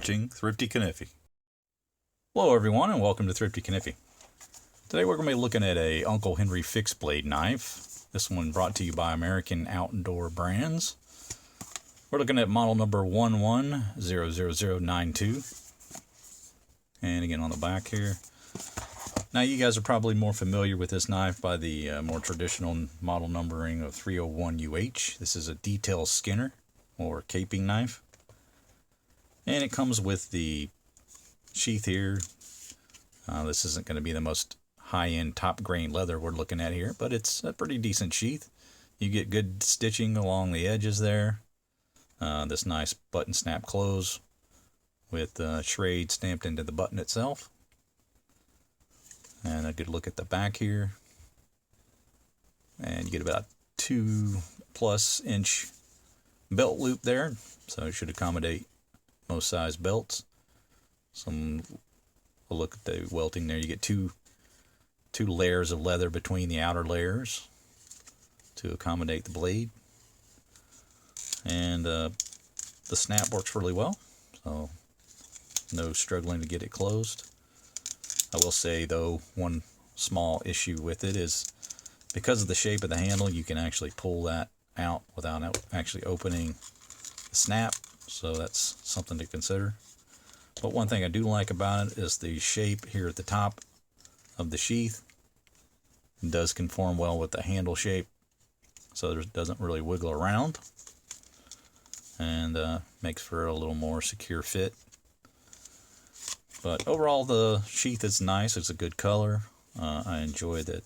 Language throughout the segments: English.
watching Thrifty Kaniffy. Hello everyone and welcome to Thrifty Kaniffy. Today we're going to be looking at a Uncle Henry fixed blade knife. This one brought to you by American Outdoor Brands. We're looking at model number 11000092. And again on the back here. Now you guys are probably more familiar with this knife by the more traditional model numbering of 301UH. This is a detail skinner or caping knife. And it comes with the sheath here. This isn't going to be the most high-end top grain leather we're looking at here, but it's a pretty decent sheath. You get good stitching along the edges there. This nice button snap close with Schrade stamped into the button itself. And a good look at the back here. And you get about 2+ inch belt loop there, so it should accommodate most size belts. A look at the welting there. You get two layers of leather between the outer layers to accommodate the blade, and the snap works really well, so no struggling to get it closed. I will say though, one small issue with it is because of the shape of the handle, you can actually pull that out without actually opening the snap. So that's something to consider. But one thing I do like about it is the shape here at the top of the sheath. It does conform well with the handle shape, so it doesn't really wiggle around, and makes for a little more secure fit. But overall the sheath is nice. It's a good color. I enjoy that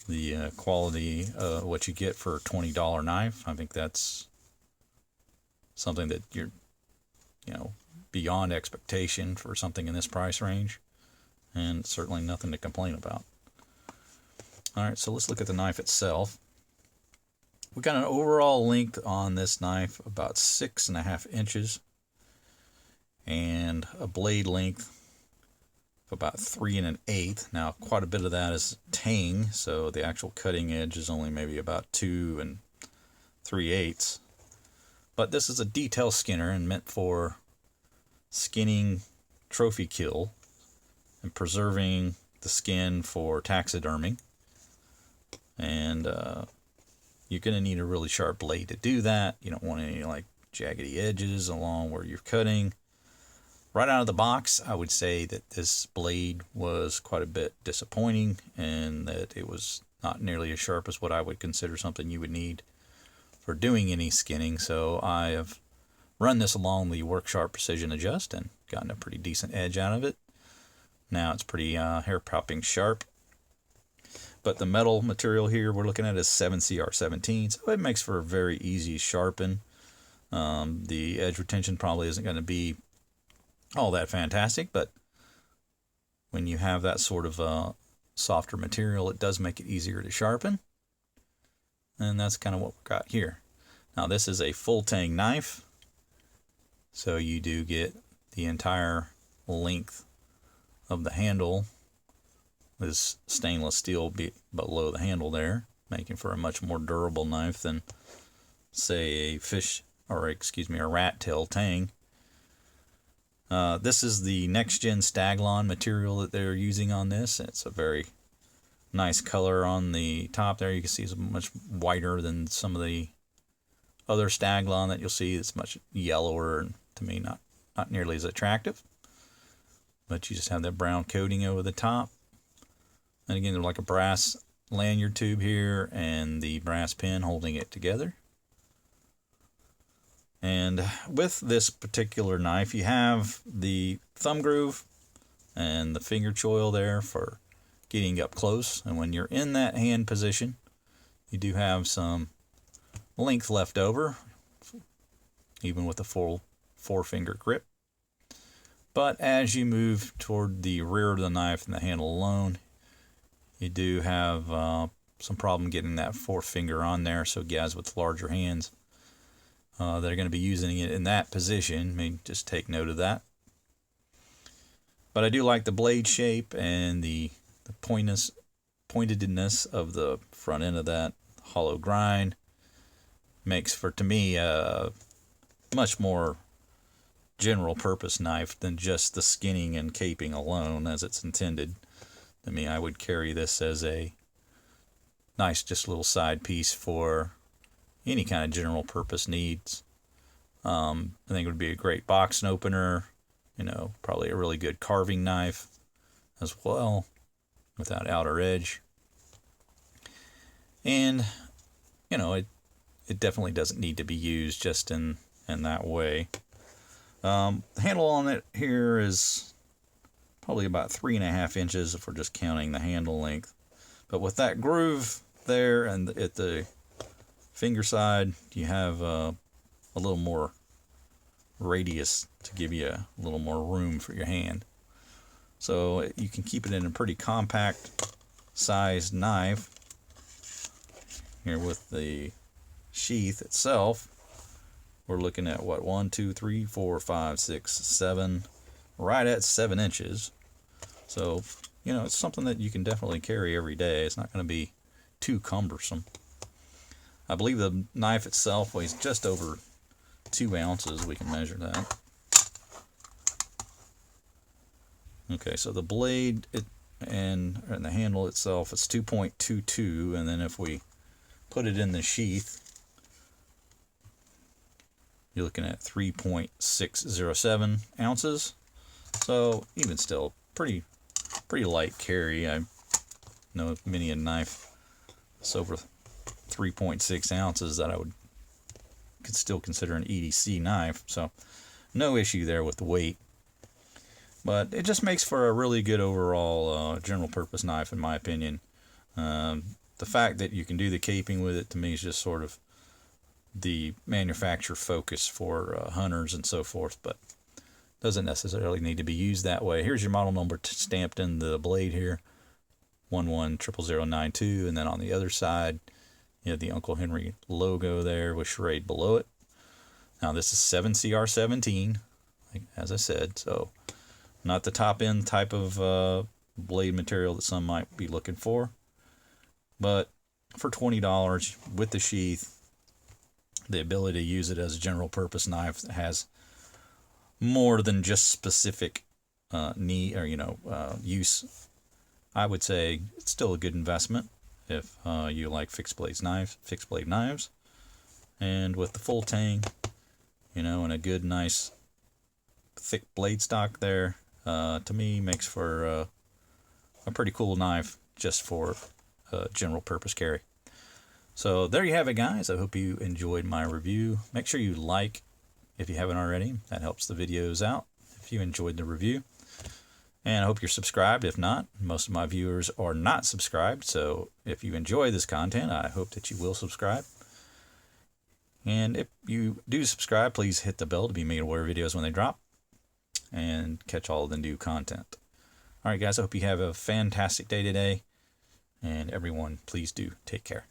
the quality of what you get for a $20 knife. I think that's something that you're, beyond expectation for something in this price range, and certainly nothing to complain about. Alright, so let's look at the knife itself. We got an overall length on this knife about 6.5 inches, and a blade length of about 3 1/8. Now quite a bit of that is tang, so the actual cutting edge is only maybe about 2 3/8. But this is a detail skinner and meant for skinning trophy kill and preserving the skin for taxidermy. And you're going to need a really sharp blade to do that. You don't want any like jaggedy edges along where you're cutting. Right out of the box, I would say that this blade was quite a bit disappointing, and that it was not nearly as sharp as what I would consider something you would need for doing any skinning. So I have run this along the Work Sharp Precision Adjust and gotten a pretty decent edge out of it. Now it's pretty hair popping sharp. But the metal material here we're looking at is 7CR17, so it makes for a very easy sharpen. The edge retention probably isn't going to be all that fantastic, but when you have that sort of softer material, it does make it easier to sharpen. And that's kind of what we've got here. Now this is a full tang knife, so you do get the entire length of the handle. This stainless steel below the handle there, making for a much more durable knife than, say, a rat tail tang. This is the next gen Staglon material that they're using on this. It's a very nice color on the top there. You can see it's much whiter than some of the other Staglon that you'll see. It's much yellower, and to me not nearly as attractive. But you just have that brown coating over the top. And again, they're like a brass lanyard tube here and the brass pin holding it together. And with this particular knife, you have the thumb groove and the finger choil there for getting up close. And when you're in that hand position, you do have some length left over, even with a full 4-finger grip. But as you move toward the rear of the knife and the handle alone, you do have some problem getting that 4th finger on there. So guys with larger hands that are going to be using it in that position may just take note of that. But I do like the blade shape and the pointedness of the front end of that hollow grind. Makes for, to me, a much more general purpose knife than just the skinning and caping alone as it's intended. I mean, I would carry this as a nice just little side piece for any kind of general purpose needs. I think it would be a great box opener, probably a really good carving knife as well, without outer edge. And, it definitely doesn't need to be used just in that way. The handle on it here is probably about 3.5 inches if we're just counting the handle length. But with that groove there and at the finger side, you have a little more radius to give you a little more room for your hand. So you can keep it in a pretty compact sized knife. Here with the sheath itself, we're looking at what, 1, 2, 3, 4, 5, 6, 7, right at 7 inches. So, it's something that you can definitely carry every day. It's not going to be too cumbersome. I believe the knife itself weighs just over 2 ounces. We can measure that. Okay, so the blade and the handle itself, it's 2.22, and then if we put it in the sheath, you're looking at 3.607 ounces. So even still, pretty light carry. I know many a knife that's over 3.6 ounces that I could still consider an EDC knife. So no issue there with the weight. But it just makes for a really good overall general purpose knife, in my opinion. The fact that you can do the caping with it, to me, is just sort of the manufacturer focus for hunters and so forth, but doesn't necessarily need to be used that way. Here's your model number stamped in the blade here, 110092, and then on the other side, you have the Uncle Henry logo there with Schrade below it. Now this is 7CR17, as I said, so not the top end type of blade material that some might be looking for, but for $20 with the sheath, the ability to use it as a general purpose knife that has more than just specific need or use, I would say it's still a good investment if you like fixed blade knives, and with the full tang, and a good nice thick blade stock there, to me makes for a pretty cool knife just for general purpose carry. So there you have it, guys. I hope you enjoyed my review. Make sure you like if you haven't already. That helps the videos out if you enjoyed the review. And I hope you're subscribed. If not, most of my viewers are not subscribed. So if you enjoy this content, I hope that you will subscribe. And if you do subscribe, please hit the bell to be made aware of videos when they drop and catch all of the new content. All right, guys, I hope you have a fantastic day today. And everyone, please do take care.